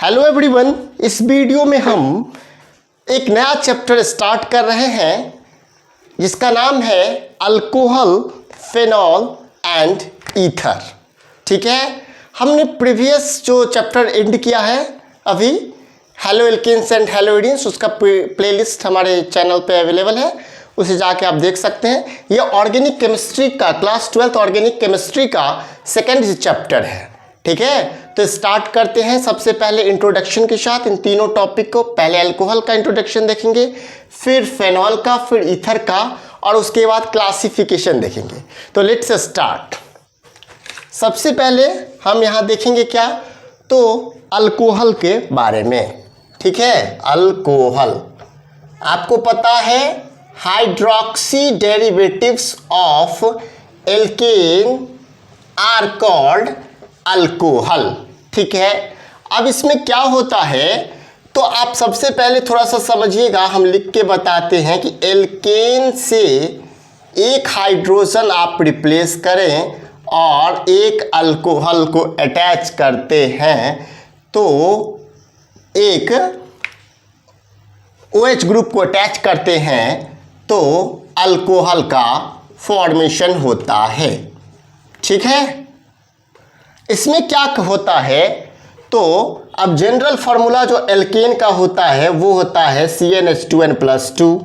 Hello everyone, इस video में हम एक नया चैप्टर स्टार्ट कर रहे हैं जिसका नाम है अल्कोहल, फेनॉल एंड ईथर। ठीक है, हमने प्रीवियस जो चैप्टर एंड किया है अभी हेलो एल्केन्स एंड हेलो एडीन्स, उसका प्लेलिस्ट हमारे चैनल पे अवेलेबल है, उसे जाके आप देख सकते हैं। ये ऑर्गेनिक केमिस्ट्री का क्लास 12 ऑर्गेनिक केमिस्ट्री का सेकेंड चैप्टर है। ठीक है, तो स्टार्ट करते हैं। सबसे पहले इंट्रोडक्शन के साथ इन तीनों टॉपिक को, पहले अल्कोहल का इंट्रोडक्शन देखेंगे, फिर फेनॉल का, फिर ईथर का, और उसके बाद क्लासिफिकेशन देखेंगे। तो लेट्स स्टार्ट। सबसे पहले हम यहाँ देखेंगे क्या, तो अल्कोहल के बारे में। ठीक है, अल्कोहल आपको पता है hydroxy derivatives of alkane are called alcohol. ठीक है, अब इसमें क्या होता है तो आप सबसे पहले थोड़ा सा समझिएगा, हम लिख के बताते हैं कि एल्केन से एक हाइड्रोजन आप रिप्लेस करें और एक अल्कोहल को अटैच करते हैं तो एक OH ग्रुप को अटैच करते हैं तो अल्कोहल का फॉर्मेशन होता है। ठीक है, इसमें क्या होता है तो अब जनरल फार्मूला जो एल्केन का होता है वो होता है CnH2n+2।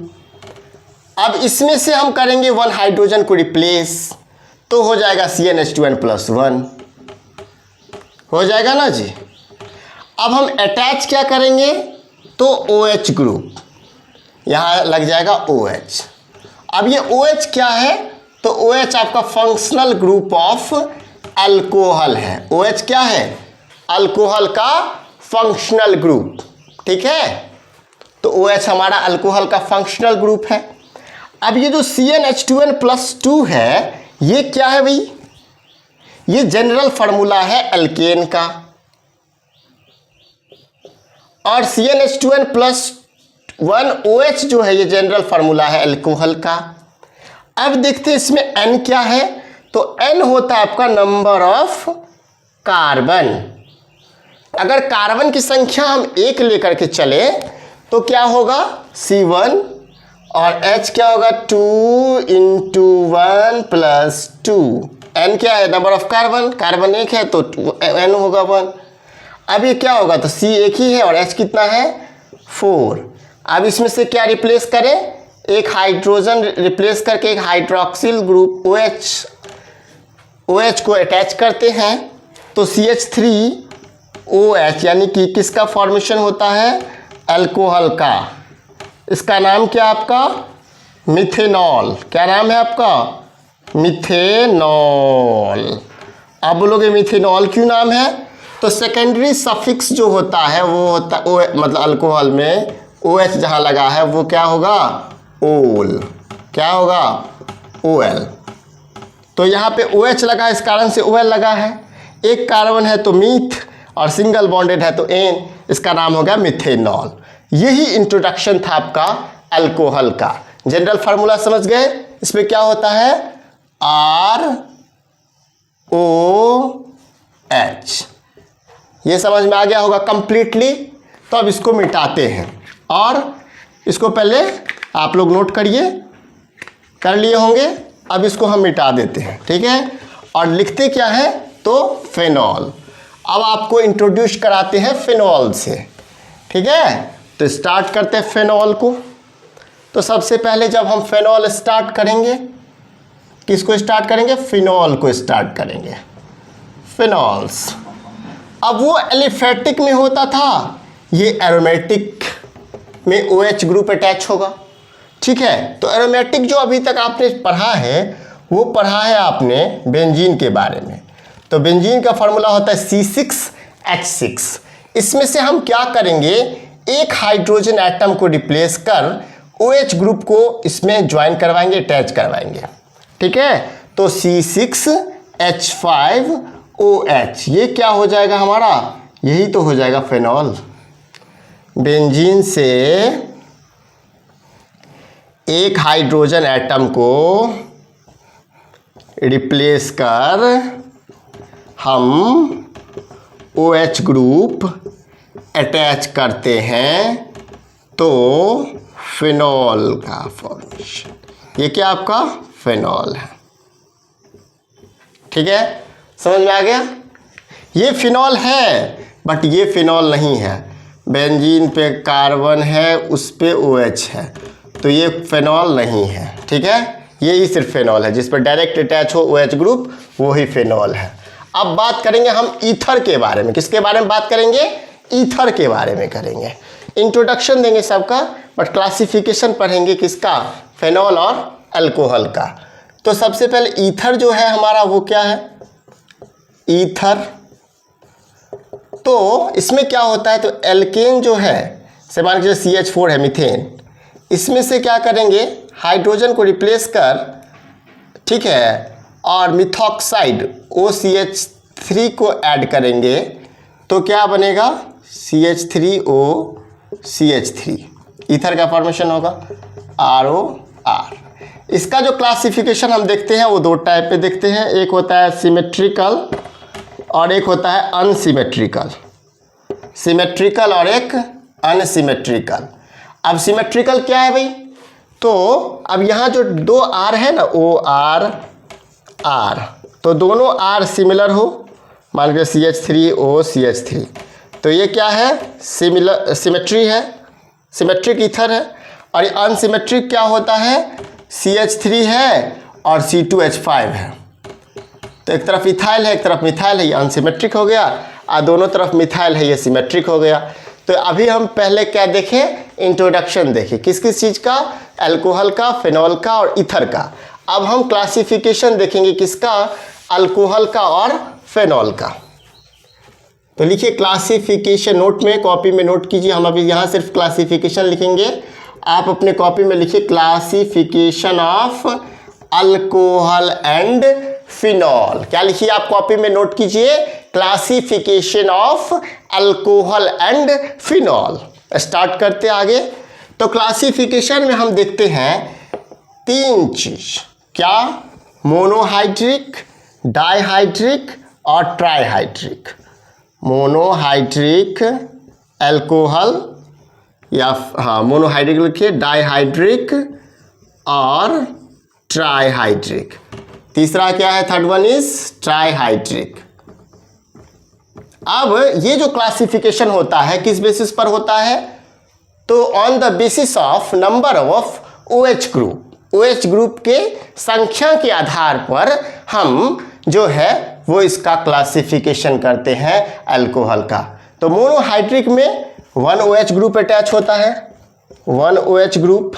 अब इसमें से हम करेंगे वन हाइड्रोजन को रिप्लेस तो हो जाएगा CnH2n+1, हो जाएगा ना जी। अब हम अटैच क्या करेंगे तो OH ग्रुप, यहाँ लग जाएगा OH। अब ये OH क्या है तो OH आपका फंक्शनल ग्रुप ऑफ अल्कोहल है। OH क्या है, अल्कोहल का फंक्शनल ग्रुप। ठीक है, तो OH हमारा अल्कोहल का फंक्शनल ग्रुप है। अब ये जो CnH2n+2 है ये क्या है भाई, ये जनरल फार्मूला है एल्केन का, और CnH2n+1 OH जो है ये जनरल फार्मूला है अल्कोहल का। अब देखते हैं इसमें N क्या है, तो N होता है आपका नंबर ऑफ कार्बन। अगर कार्बन की संख्या हम एक लेकर के चले तो क्या होगा C1, और H क्या होगा 2 × 1 + 2। N क्या है, नंबर ऑफ कार्बन, कार्बन एक है तो N होगा 1। अब ये क्या होगा तो C एक ही है और H कितना है 4। अब इसमें से क्या रिप्लेस करें, एक हाइड्रोजन रिप्लेस करके एक हाइड्रोक्सिल ग्रुप OH को अटैच करते हैं तो CH3OH, यानी कि किसका फॉर्मेशन होता है, अल्कोहल का। इसका नाम क्या आपका मिथेनॉल। क्या नाम है आपका, मिथेनॉल। आप बोलोगे मिथेनॉल क्यों नाम है, तो सेकेंडरी सफिक्स जो होता है वो होता मतलब अल्कोहल में OH जहाँ लगा है वो क्या होगा, ओल। क्या होगा, OL। तो यहाँ पे OH लगा इस कारण से OL लगा है। एक कार्बन है तो मीथ और सिंगल बॉन्डेड है तो N, इसका नाम हो गया मिथेनॉल। यही इंट्रोडक्शन था आपका अल्कोहल का। जनरल फार्मूला समझ गए, इसमें क्या होता है ROH। ये समझ में आ गया होगा कंप्लीटली। तो अब इसको मिटाते हैं और इसको पहले आप लोग नोट करिए, कर लिए होंगे। अब इसको हम मिटा देते हैं। ठीक है, और लिखते क्या है तो फेनॉल। अब आपको इंट्रोड्यूस कराते हैं फेनॉल से। ठीक है, तो स्टार्ट करते हैं फेनॉल को। तो सबसे पहले जब हम फेनॉल स्टार्ट करेंगे, किसको स्टार्ट करेंगे, फिनॉल को स्टार्ट करेंगे, फिनॉल्स। अब वो एलिफेटिक में होता था, ये एरोमेटिक में OH ग्रुप अटैच होगा। ठीक है, तो एरोमेटिक जो अभी तक आपने पढ़ा है वो पढ़ा है आपने बेंजीन के बारे में। तो बेंजीन का फॉर्मूला होता है C6H6। इसमें से हम क्या करेंगे, एक हाइड्रोजन एटम को रिप्लेस कर OH ग्रुप को इसमें ज्वाइन करवाएंगे, अटैच करवाएंगे। ठीक है, तो C6H5OH ये क्या हो जाएगा हमारा, यही तो हो जाएगा फेनॉल। बेंजीन से एक हाइड्रोजन एटम को रिप्लेस कर हम OH ग्रुप अटैच करते हैं तो फिनॉल का फॉर्मेशन, ये क्या आपका फिनॉल है। ठीक है, समझ में आ गया। ये फिनॉल है बट ये फिनॉल नहीं है। बेंजीन पे कार्बन है, उस पे OH है, तो ये फिनॉल नहीं है। ठीक है, ये ही सिर्फ फिनॉल है, जिस पर डायरेक्ट अटैच हो OH ग्रुप, वो ही फिनॉल है। अब बात करेंगे हम ईथर के बारे में। किसके बारे में बात करेंगे? ईथर के बारे में करेंगे। इंट्रोडक्शन देंगे सबका, बट क्लासिफिकेशन पढ़ेंगे किसका? फिनॉल और अल्कोहल का। तो सबसे पहले ईथर जो है हमारा, वो क्या है? ईथर। तो इसमें क्या होता है? तो एल्केन जो है, से मान लीजिए CH4 है, मीथेन, इसमें से क्या करेंगे? हाइड्रोजन को रिप्लेस कर, ठीक है, और मिथॉक्साइड OCH3 को ऐड करेंगे, तो क्या बनेगा? CH3O CH3, ईथर का फॉर्मेशन होगा, ROR। इसका जो क्लासिफिकेशन हम देखते हैं वो दो टाइप पे देखते हैं, एक होता है सिमेट्रिकल और एक होता है अनसिमेट्रिकल। सिमेट्रिकल और एक अनसिमेट्रिकल। अब सिमेट्रिकल क्या है भाई? तो अब यहाँ जो दो R है ना, OR R, तो दोनों R सिमिलर हो, मान लीजिए CH3O CH3, तो ये क्या है? सिमेट्री है, सिमेट्रिक ईथर है। और ये अनसिमेट्रिक क्या होता है? CH3 है और C2H5 है, तो एक तरफ इथाइल है, एक तरफ मिथाइल है, ये अनसिमेट्रिक हो गया, और दोनों तरफ मिथाइल है, ये सिमेट्रिक हो गया। तो अभी हम पहले क्या देखें? इंट्रोडक्शन देखें, किस किस चीज़ का? अल्कोहल का, फिनॉल का और ईथर का। अब हम क्लासिफिकेशन देखेंगे, किसका? अल्कोहल का और फिनॉल का। तो लिखिए क्लासिफिकेशन, नोट में, कॉपी में नोट कीजिए। हम अभी यहाँ सिर्फ क्लासिफिकेशन लिखेंगे, आप अपने कॉपी में लिखिए classification of alcohol and phenol. क्या लिखिए आप कॉपी में नोट कीजिए? Classification of alcohol and phenol. Start करते आगे। तो क्लासिफिकेशन में हम देखते हैं तीन चीज, क्या? मोनोहाइड्रिक, डाइहाइड्रिक और ट्राइहाइड्रिक। मोनोहाइड्रिक अल्कोहल, या हाँ मोनोहाइड्रिक लिखिए, डाइहाइड्रिक और ट्राइहाइड्रिक। तीसरा क्या है? Third one is trihydric. अब ये जो क्लासिफिकेशन होता है किस बेसिस पर होता है? तो on the basis of number of OH group. OH group के संख्या के आधार पर हम जो है वो इसका क्लासिफिकेशन करते हैं अल्कोहल का। तो मोनोहाइड्रिक में 1 OH ग्रुप अटैच होता है, 1 OH ग्रुप।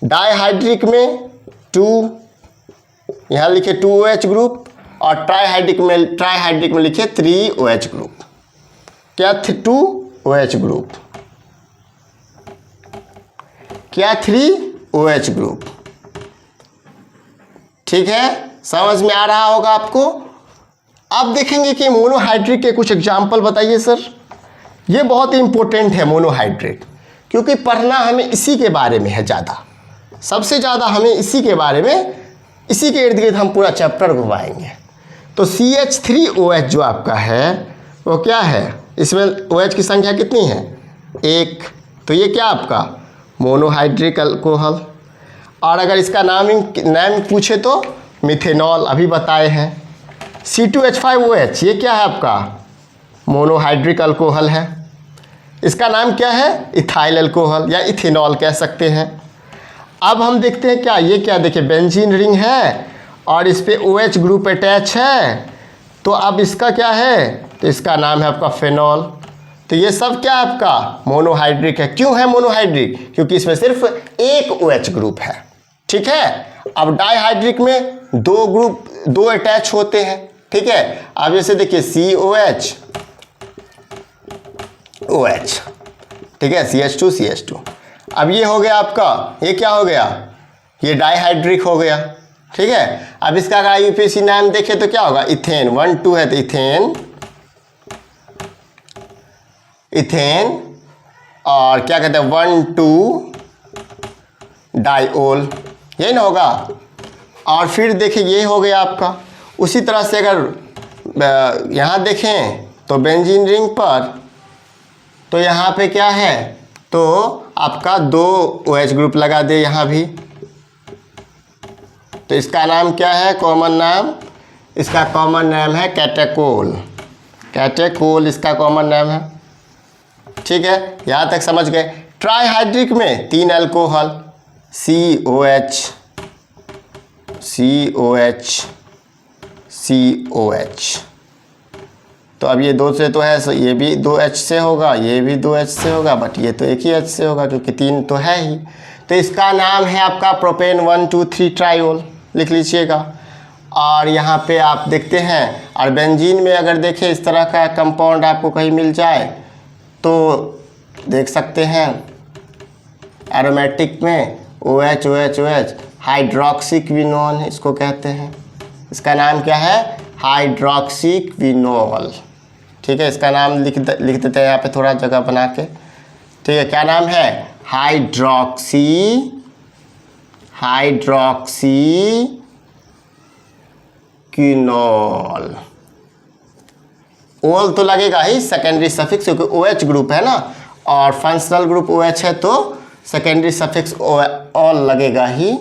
डाइहाइड्रिक में 2, यहाँ लिखे 2 OH ग्रुप, और ट्राइहाइड्रिक में लिखे 3 OH ग्रुप। क्या 2 OH ग्रुप, क्या 3 OH ग्रुप। ठीक है, समझ में आ रहा होगा आपको। अब देखेंगे कि मोनोहाइड्रिक के कुछ एग्जाम्पल बताइए सर। ये बहुत ही इंपॉर्टेंट है मोनोहाइड्रिक, क्योंकि पढ़ना हमें इसी के बारे में है ज़्यादा, सबसे ज़्यादा हमें इसी के बारे में, इसी के इर्द गिर्द हम पूरा चैप्टर घुमाएंगे। तो CH3OH जो आपका है वो क्या है? इसमें OH की संख्या कितनी है? 1। तो ये क्या आपका? Monohydric alcohol. और अगर इसका नाम पूछे तो मिथेनॉल, अभी बताए हैं। C2H5OH, ये क्या है आपका? मोनोहाइड्रिक अल्कोहल है। इसका नाम क्या है? इथाइल अल्कोहल या इथेनॉल कह सकते हैं। अब हम देखते हैं क्या, ये क्या? देखिए बेंजीन रिंग है और इस पे OH ग्रुप अटैच है, तो अब इसका क्या है? तो इसका नाम है आपका फिनॉल। तो ये सब क्या है आपका? मोनोहाइड्रिक है। क्यों है मोनोहाइड्रिक? क्योंकि इसमें सिर्फ एक OH ग्रुप है। ठीक है। अब डाइहाइड्रिक में 2 ग्रुप, 2 अटैच होते हैं। ठीक है। अब जैसे देखिए COH OH, ठीक है, CH2 CH2। अब ये हो गया आपका, ये क्या हो गया? ये डाइहाइड्रिक हो गया। ठीक है। अब इसका अगर IUPAC नाम देखें तो क्या होगा? इथेन, 1 2 है तो इथेन, और क्या कहते हैं 1 2 डाइओल, यही ना होगा। और फिर देखिए ये हो गया आपका। उसी तरह से अगर यहाँ देखें तो बेंजीन रिंग पर तो यहाँ पे क्या है, तो आपका 2 OH ग्रुप लगा दे यहाँ भी, तो इसका नाम क्या है, कॉमन नाम, इसका कॉमन नाम है कैटेकोल। कैटेकोल इसका कॉमन नाम है। ठीक है, यहाँ तक समझ गए। ट्राईहाइड्रिक में 3 अल्कोहल, COH COH COH। तो अब ये 2 से तो है, ये भी 2H से होगा, ये भी 2H से होगा, बट ये तो एक ही H से होगा क्योंकि 3 तो है ही। तो इसका नाम है आपका प्रोपेन 1,2,3 ट्रायोल, लिख लीजिएगा। और यहाँ पे आप देखते हैं, और बेंजीन में अगर देखें इस तरह का कंपाउंड आपको कहीं मिल जाए तो देख सकते हैं, एरोमेटिक में OH OH OH हाइड्रोक्सीक्विनोल इसको कहते हैं। इसका नाम क्या है, हाइड्रोक्सीक्विनोल। ठीक है, इसका नाम लिख देते हैं यहाँ पे थोड़ा जगह बना के। ठीक है, क्या नाम है, हाइड्रोक्सीक्विनोल। ओल तो लगेगा ही, सेकेंडरी सफिक्स, क्योंकि OH ग्रुप है ना, और फंक्शनल ग्रुप OH है तो सेकेंडरी सफिक्स ऑल लगेगा ही,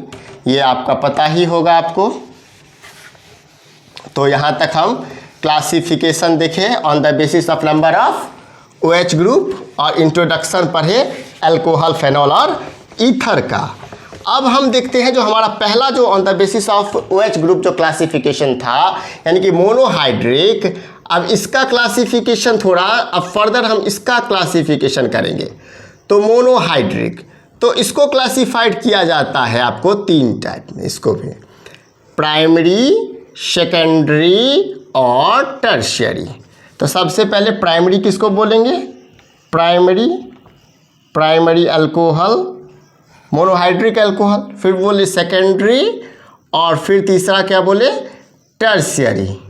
ये आपका पता ही होगा आपको। तो यहाँ तक हम क्लासिफिकेशन देखें on the basis of number of OH group, और इंट्रोडक्शन पढ़े अल्कोहल, फेनॉल और ईथर का। अब हम देखते हैं जो हमारा पहला जो on the basis of OH group जो क्लासिफिकेशन था, यानी कि मोनोहाइड्रिक। अब इसका क्लासिफिकेशन थोड़ा, अब फर्दर हम इसका क्लासिफिकेशन करेंगे। तो मोनोहाइड्रिक, तो इसको क्लासिफाइड किया जाता है आपको 3 टाइप में, इसको भी प्राइमरी, सेकेंडरी और टर्शियरी। तो सबसे पहले प्राइमरी किसको बोलेंगे, प्राइमरी अल्कोहल, मोनोहाइड्रिक अल्कोहल, फिर बोले सेकेंडरी, और फिर तीसरा क्या बोले, टर्शियरी।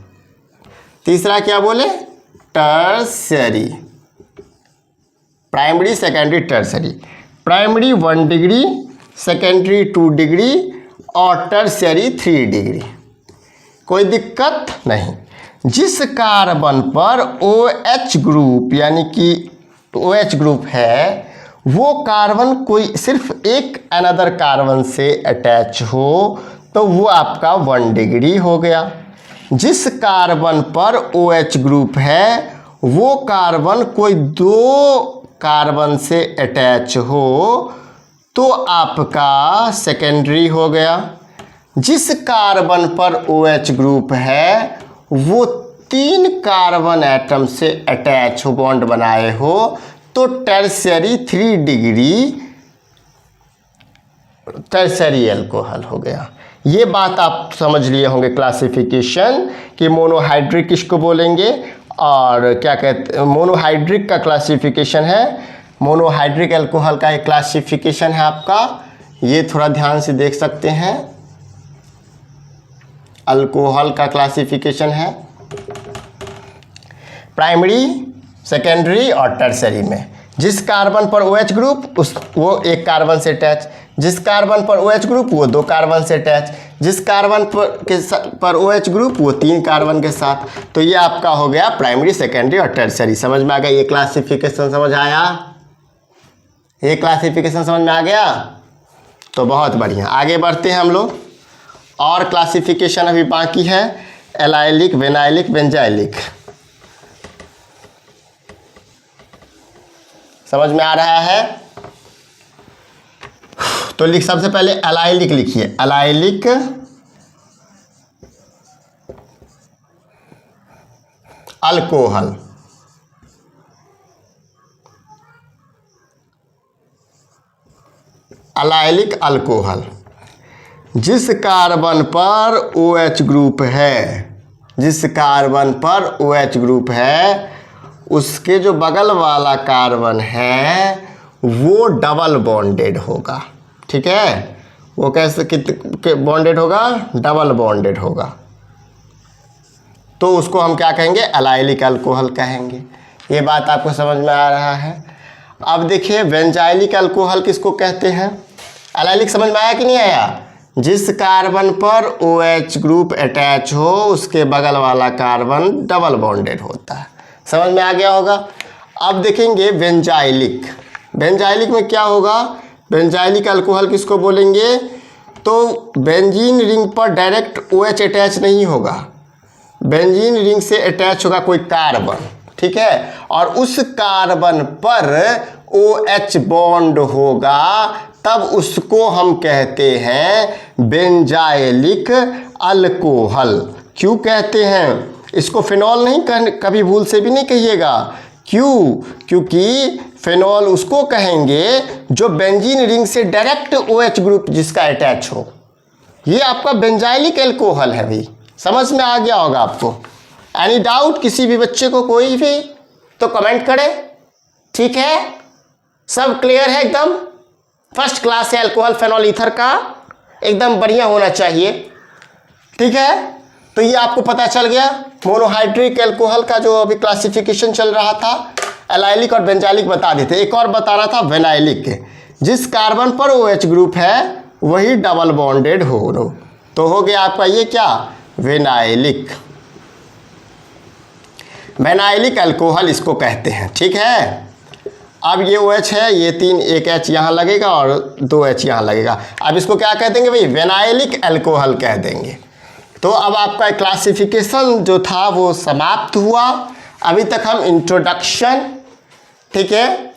तीसरा क्या बोले, tertiary. Primary, secondary, tertiary. Primary 1 degree, secondary 2 degree और टर्शियरी 3 डिग्री। कोई दिक्कत नहीं। जिस कार्बन पर OH ग्रुप यानी कि OH ग्रुप है, वो कार्बन कोई सिर्फ एक अनदर कार्बन से अटैच हो तो वो आपका 1 डिग्री हो गया। जिस कार्बन पर OH ग्रुप है, वो कार्बन कोई 2 कार्बन से अटैच हो तो आपका सेकेंडरी हो गया। जिस कार्बन पर OH ग्रुप है, वो 3 कार्बन एटम से अटैच हो, बॉन्ड बनाए हो, तो टर्शियरी 3 डिग्री टर्शियरी अल्कोहल हो गया। ये बात आप समझ लिए होंगे क्लासिफिकेशन कि मोनोहाइड्रिक किसको बोलेंगे और क्या कहते हैं। मोनोहाइड्रिक का क्लासिफिकेशन है, मोनोहाइड्रिक अल्कोहल का एक क्लासिफिकेशन है आपका, ये थोड़ा ध्यान से देख सकते हैं। अल्कोहल का क्लासिफिकेशन है प्राइमरी, सेकेंडरी और टर्शियरी में। जिस कार्बन पर OH ग्रुप वो 1 कार्बन से अटैच, जिस कार्बन पर OH ग्रुप वो 2 कार्बन से अटैच, जिस कार्बन पर OH ग्रुप वो 3 कार्बन के साथ। तो ये आपका हो गया प्राइमरी, सेकेंडरी और टर्शियरी। समझ में आ गया, ये क्लासिफिकेशन समझ आया, ये क्लासिफिकेशन समझ में आ गया। तो बहुत बढ़िया, आगे बढ़ते हैं हम लोग। और क्लासिफिकेशन अभी बाकी है, एलाइलिक, वेनाइलिक, बेंजाइलिक। समझ में आ रहा है? तो सबसे पहले एलाइलिक लिखिए, एलाइलिक अल्कोहल। एलाइलिक अल्कोहल, जिस कार्बन पर OH ग्रुप है, जिस कार्बन पर OH ग्रुप है, उसके जो बगल वाला कार्बन है वो डबल बॉन्डेड होगा। ठीक है, वो कैसे बॉन्डेड होगा, डबल बॉन्डेड होगा, तो उसको हम क्या कहेंगे, एलाइलिक अल्कोहल कहेंगे। ये बात आपको समझ में आ रहा है। अब देखिए बेंजाइलिक अल्कोहल किसको कहते हैं। एलाइलिक समझ में आया कि नहीं आया? जिस कार्बन पर OH ग्रुप अटैच हो, उसके बगल वाला कार्बन डबल बॉन्डेड होता है। समझ में आ गया होगा। अब देखेंगे बेंजाइलिक। बेंजाइलिक में क्या होगा, बेंजाइलिक अल्कोहल किसको बोलेंगे, तो बेंजीन रिंग पर डायरेक्ट OH अटैच नहीं होगा, बेंजीन रिंग से अटैच होगा कोई कार्बन, ठीक है, और उस कार्बन पर OH बॉन्ड होगा, तब उसको हम कहते हैं बेंजाइलिक अल्कोहल। क्यों कहते हैं इसको, फिनॉल नहीं कभी भूल से भी नहीं कहिएगा। क्यों, क्योंकि फिनॉल उसको कहेंगे जो बेंजीन रिंग से डायरेक्ट OH ग्रुप जिसका अटैच हो। ये आपका बेंजाइलिक अल्कोहल है भाई, समझ में आ गया होगा आपको। एनी डाउट किसी भी बच्चे को कोई भी, तो कमेंट करें, ठीक है, सब क्लियर है एकदम। फर्स्ट क्लास है अल्कोहल फेनॉल ईथर का, एकदम बढ़िया होना चाहिए, ठीक है। तो ये आपको पता चल गया मोनोहाइड्रिक अल्कोहल का जो अभी क्लासिफिकेशन चल रहा था, एलाइलिक और बेंजाइलिक बता देते। एक और बताना था वेनाइलिक, जिस कार्बन पर OH ग्रुप है वही डबल बॉन्डेड हो, तो हो गया आपका ये क्या, वेनाइलिक। वेनाइलिक अल्कोहल इसको कहते हैं, ठीक है। अब ये OH है, ये 3 एक H यहाँ लगेगा और 2 H यहाँ लगेगा, अब इसको क्या कह देंगे भाई, वेनाइलिक अल्कोहल कह देंगे। तो अब आपका क्लासिफिकेशन जो था वो समाप्त हुआ। अभी तक हम इंट्रोडक्शन, ठीक है,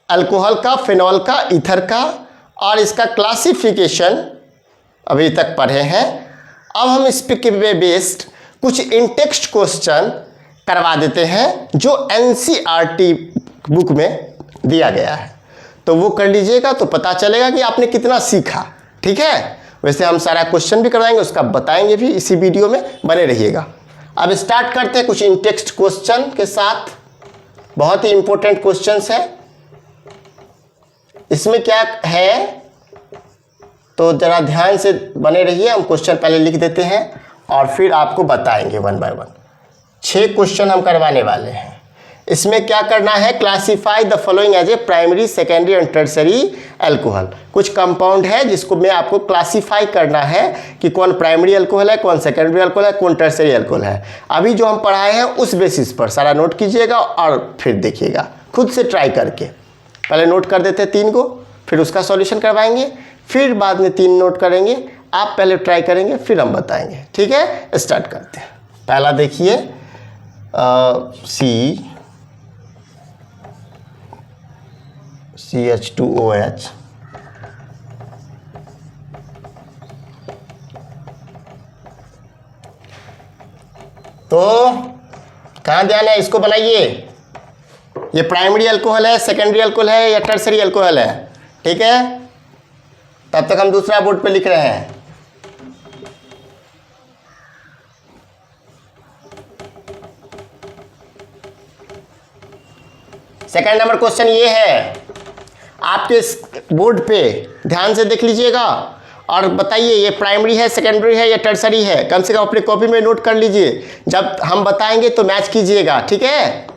अल्कोहल का, फिनॉल का, ईथर का और इसका क्लासिफिकेशन अभी तक पढ़े हैं। अब हम इस पे बेस्ड कुछ इंटेक्स्ट क्वेश्चन करवा देते हैं जो NCERT बुक में दिया गया है, तो वो कर लीजिएगा, तो पता चलेगा कि आपने कितना सीखा, ठीक है। वैसे हम सारा क्वेश्चन भी करवाएंगे, उसका बताएंगे भी इसी वीडियो में, बने रहिएगा। अब स्टार्ट करते हैं कुछ इंटेक्स्ट क्वेश्चन के साथ, बहुत ही इंपॉर्टेंट क्वेश्चंस है। इसमें क्या है तो जरा ध्यान से बने रहिए, हम क्वेश्चन पहले लिख देते हैं और फिर आपको बताएंगे 1 बाय 1। 6 क्वेश्चन हम करवाने वाले हैं। इसमें क्या करना है, classify the following as a primary, secondary and tertiary alcohol. कुछ कंपाउंड है जिसको मैं आपको क्लासीफाई करना है कि कौन प्राइमरी अल्कोहल है, कौन सेकेंडरी अल्कोहल है, कौन टर्सरी अल्कोहल है। अभी जो हम पढ़ाए हैं उस बेसिस पर सारा नोट कीजिएगा और फिर देखिएगा, खुद से ट्राई करके। पहले नोट कर देते हैं 3 को, फिर उसका सॉल्यूशन करवाएंगे, फिर बाद में 3 नोट करेंगे। आप पहले ट्राई करेंगे, फिर हम बताएंगे, ठीक है। स्टार्ट करते हैं। पहला देखिए CH2OH, तो कहाँ ध्यान है, इसको बनाइए। ये प्राइमरी अल्कोहल है, सेकेंडरी अल्कोहल है या टर्सरी अल्कोहल है, ठीक है। तब तक हम दूसरा बोर्ड पे लिख रहे हैं। सेकंड नंबर क्वेश्चन ये है, आपके बोर्ड पे ध्यान से देख लीजिएगा और बताइए ये प्राइमरी है, सेकेंडरी है या टर्सरी है। कम से कम अपनी कॉपी में नोट कर लीजिए, जब हम बताएंगे तो मैच कीजिएगा, ठीक है।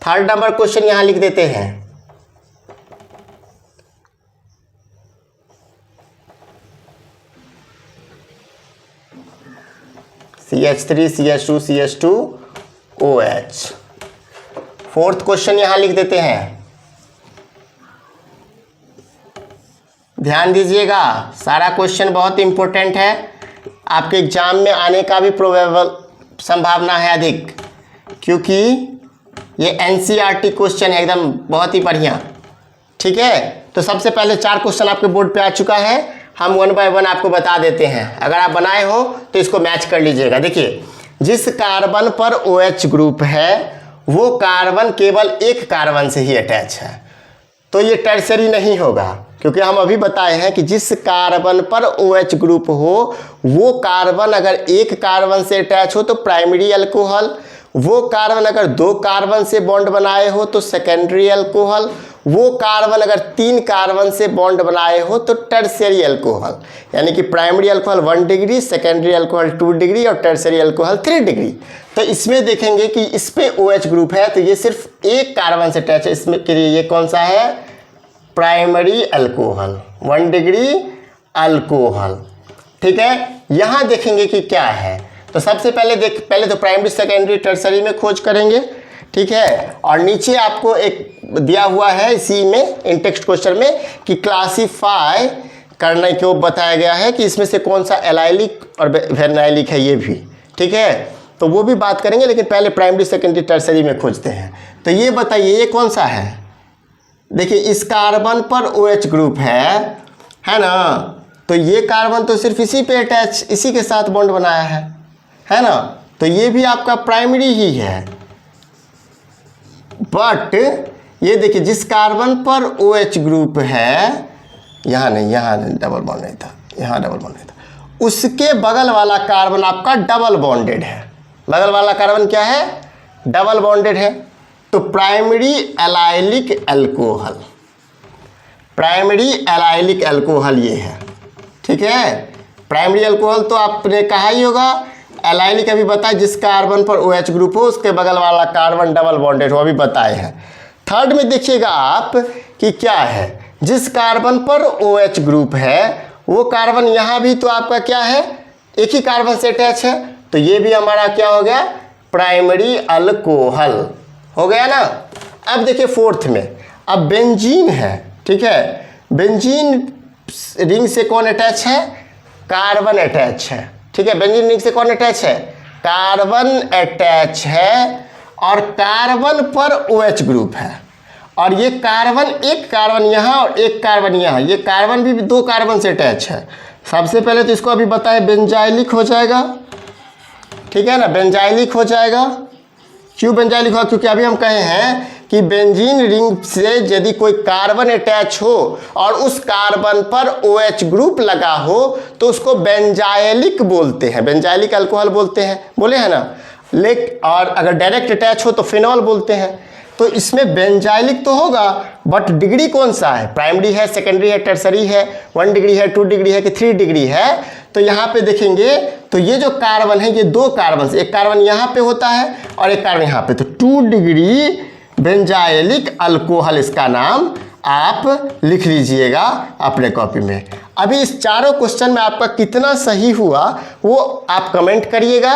थर्ड नंबर क्वेश्चन यहां लिख देते हैं। CH3 CH2 CH2OH। Fourth question यहां लिख देते हैं। ध्यान दीजिएगा, सारा क्वेश्चन बहुत इंपॉर्टेंट है, आपके एग्जाम में आने का भी प्रोबेबल संभावना है अधिक, क्योंकि ये NCERT क्वेश्चन है, एकदम बहुत ही बढ़िया, ठीक है। तो सबसे पहले 4 क्वेश्चन आपके बोर्ड पे आ चुका है, हम 1 बाय 1 आपको बता देते हैं। अगर आप बनाए हो तो इसको मैच कर लीजिएगा। देखिए, जिस कार्बन पर OH ग्रुप है वो कार्बन केवल एक कार्बन से ही अटैच है, तो ये टर्सरी नहीं होगा, क्योंकि हम अभी बताए हैं कि जिस कार्बन पर OH ग्रुप हो वो कार्बन अगर एक कार्बन से अटैच हो तो प्राइमरी अल्कोहल, वो कार्बन अगर 2 कार्बन से बॉन्ड बनाए हो तो सेकेंडरी अल्कोहल, वो कार्बन अगर 3 कार्बन से बॉन्ड बनाए हो तो टर्सरी अल्कोहल। यानी कि primary alcohol 1 degree, secondary alcohol 2 degree और टर्सरी अल्कोहल 3 डिग्री। तो इसमें देखेंगे कि इस पे OH ग्रुप है तो ये सिर्फ एक कार्बन से अटैच है, इसमें के लिए ये कौन सा है, प्राइमरी अल्कोहल, 1 डिग्री अल्कोहल, ठीक है। यहां देखेंगे कि क्या है, तो सबसे पहले पहले तो प्राइमरी, सेकेंडरी, टर्सरी में खोज करेंगे, ठीक है। और नीचे आपको एक दिया हुआ है इसी में इन टेक्स्ट क्वेश्चन में कि क्लासीफाई करने को बताया गया है कि इसमें से कौन सा एलाइलिक और वेनाइलिक है ये भी, ठीक है। तो वो भी बात करेंगे, लेकिन पहले प्राइमरी सेकेंडरी टर्सरी में खोजते हैं। तो ये बताइए ये कौन सा है। देखिए इस कार्बन पर OH ग्रुप है ना, तो ये कार्बन तो सिर्फ इसी पे अटैच, इसी के साथ बॉन्ड बनाया है ना, तो ये भी आपका प्राइमरी ही है। बट ये देखिए जिस कार्बन पर OH ग्रुप है, यहाँ नहीं डबल बॉन्ड नहीं था, यहाँ डबल बॉन्ड नहीं था, उसके बगल वाला कार्बन आपका डबल बॉन्डेड है। बगल वाला कार्बन क्या है, डबल बॉन्डेड है। तो primary allylic alcohol, primary allylic alcohol ये है, ठीक है। प्राइमरी अल्कोहल तो आपने कहा ही होगा, एलाइलिक अभी बताए जिस कार्बन पर OH ग्रुप हो उसके बगल वाला कार्बन डबल बॉन्डेड हो, अभी बताए हैं। थर्ड में देखिएगा आप कि क्या है, जिस कार्बन पर OH ग्रुप है वो कार्बन यहाँ भी तो आपका क्या है, एक ही कार्बन से अटैच है, तो ये भी हमारा क्या हो गया, प्राइमरी अल्कोहल हो गया ना। अब देखिए फोर्थ में, अब बेंजीन है, ठीक है। बेंजीन रिंग से कौन अटैच है, कार्बन अटैच है, ठीक है। बेंजीन रिंग से कौन अटैच है, कार्बन अटैच है, और कार्बन पर OH ग्रुप है, और ये कार्बन, एक कार्बन यहाँ और एक कार्बन यहाँ, ये कार्बन भी दो कार्बन से अटैच है। सबसे पहले तो इसको अभी बताए बेंजाइलिक हो जाएगा, ठीक है ना, बेंजाइलिक हो जाएगा। क्यों बेंजाइलिक होगा, क्योंकि अभी हम कहे हैं कि बेंजीन रिंग से यदि कोई कार्बन अटैच हो और उस कार्बन पर OH ग्रुप लगा हो तो उसको बेंजाइलिक बोलते हैं, बेंजाइलिक अल्कोहल बोलते हैं, बोले हैं ना। और अगर डायरेक्ट अटैच हो तो फिनॉल बोलते हैं। तो इसमें बेंजाइलिक तो होगा, बट डिग्री कौन सा है, प्राइमरी है, सेकेंडरी है, टर्सरी है, 1 डिग्री है, 2 डिग्री है कि 3 डिग्री है। तो यहाँ पे देखेंगे तो ये जो कार्बन है ये दो कार्बन से, एक कार्बन यहाँ पे होता है और एक कार्बन यहाँ पे, तो 2 डिग्री बेंजाइलिक अल्कोहल इसका नाम आप लिख लीजिएगा अपने कॉपी में। अभी इस चारों क्वेश्चन में आपका कितना सही हुआ वो आप कमेंट करिएगा।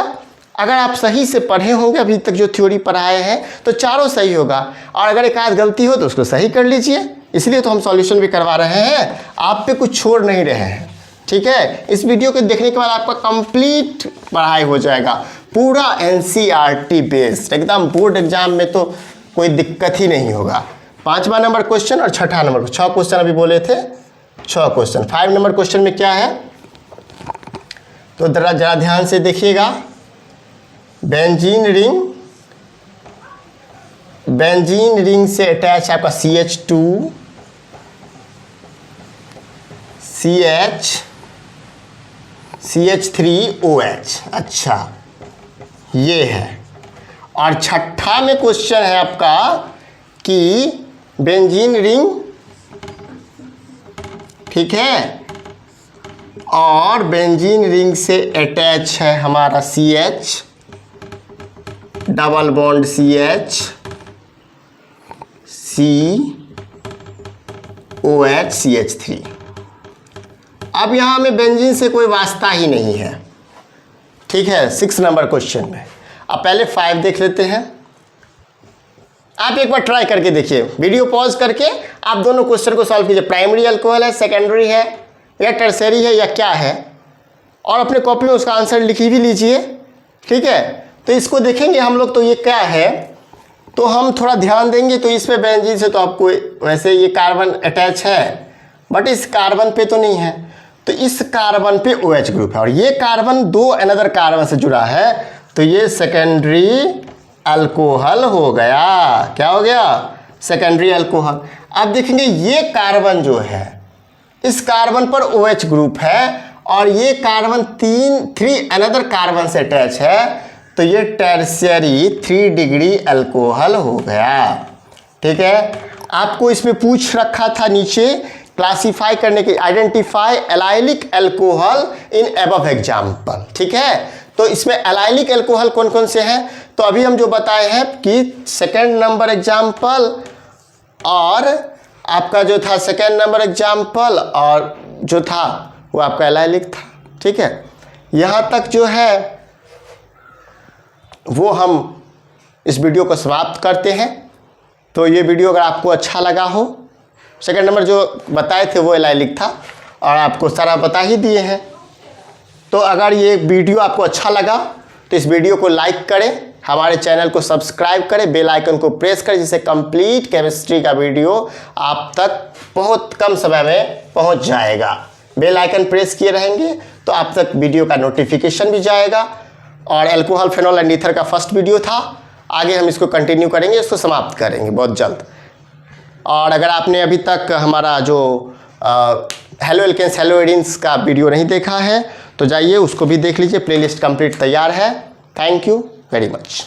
अगर आप सही से पढ़े होंगे अभी तक जो थ्योरी पढ़ाए हैं तो चारों सही होगा, और अगर एक आध गलती हो तो उसको सही कर लीजिए, इसलिए तो हम सॉल्यूशन भी करवा रहे हैं, आप पे कुछ छोड़ नहीं रहे हैं, ठीक है। इस वीडियो को देखने के बाद आपका कंप्लीट पढ़ाई हो जाएगा, पूरा NCERT बेस्ड, एकदम बोर्ड एग्जाम में तो कोई दिक्कत ही नहीं होगा। 5वां नंबर क्वेश्चन और 6ठा नंबर, 6 क्वेश्चन अभी बोले थे, 6 क्वेश्चन। 5 नंबर क्वेश्चन में क्या है तो जरा ध्यान से देखिएगा। बेंजीन रिंग से अटैच आपका CH2 CH3OH, अच्छा ये है। और 6ठा में क्वेश्चन है आपका कि बेंजीन रिंग, ठीक है, और बेंजीन रिंग से अटैच है हमारा CH double bond CH COH CH3। अब यहाँ में बेंजीन से कोई वास्ता ही नहीं है, ठीक है, 6 नंबर क्वेश्चन में। अब पहले 5 देख लेते हैं। आप एक बार ट्राई करके देखिए, वीडियो पॉज करके आप दोनों क्वेश्चन को सॉल्व कीजिए, प्राइमरी अल्कोहल है, सेकेंडरी है या टर्सरी है या क्या है, और अपने कॉपी में उसका आंसर लिख भी लीजिए, ठीक है। तो इसको देखेंगे हम लोग, तो ये क्या है, तो हम थोड़ा ध्यान देंगे। तो इसमें बेंजीन से तो आपको वैसे ये कार्बन अटैच है, बट इस कार्बन पे तो नहीं है, तो इस कार्बन पे OH ग्रुप है, और ये कार्बन दो अनदर कार्बन से जुड़ा है, तो ये सेकेंडरी अल्कोहल हो गया। क्या हो गया, सेकेंडरी अल्कोहल। अब देखेंगे ये कार्बन जो है, इस कार्बन पर OH ग्रुप है, और ये कार्बन 3 अनदर कार्बन से अटैच है, तो ये टर्शियरी 3 डिग्री अल्कोहल हो गया, ठीक है। आपको इसमें पूछ रखा था नीचे क्लासीफाई करने की, identify allylic alcohol in above example, ठीक है। तो इसमें एलाइलिक अल्कोहल कौन कौन से हैं, तो अभी हम जो बताए हैं कि सेकेंड नंबर एग्जाम्पल, और आपका जो था सेकेंड नंबर एग्जाम्पल, और जो था वो आपका एलाइलिक था, ठीक है। यहाँ तक जो है वो हम इस वीडियो को समाप्त करते हैं। तो ये वीडियो अगर आपको अच्छा लगा हो, सेकंड नंबर जो बताए थे वो एलाइलिक था और आपको सारा बता ही दिए हैं। तो अगर ये वीडियो आपको अच्छा लगा तो इस वीडियो को लाइक करें, हमारे चैनल को सब्सक्राइब करें, बेल आइकन को प्रेस करें, जिससे कंप्लीट केमिस्ट्री का वीडियो आप तक बहुत कम समय में पहुंच जाएगा। बेल आइकन प्रेस किए रहेंगे तो आप तक वीडियो का नोटिफिकेशन भी जाएगा। और अल्कोहल, फेनॉल एंड ईथर का फर्स्ट वीडियो था, आगे हम इसको कंटिन्यू करेंगे, इसको समाप्त करेंगे बहुत जल्द। और अगर आपने अभी तक हमारा जो हेलो एल्केन्स हेलो एडीन्स का वीडियो नहीं देखा है तो जाइए उसको भी देख लीजिए, प्लेलिस्ट कंप्लीट तैयार है। Thank you very much.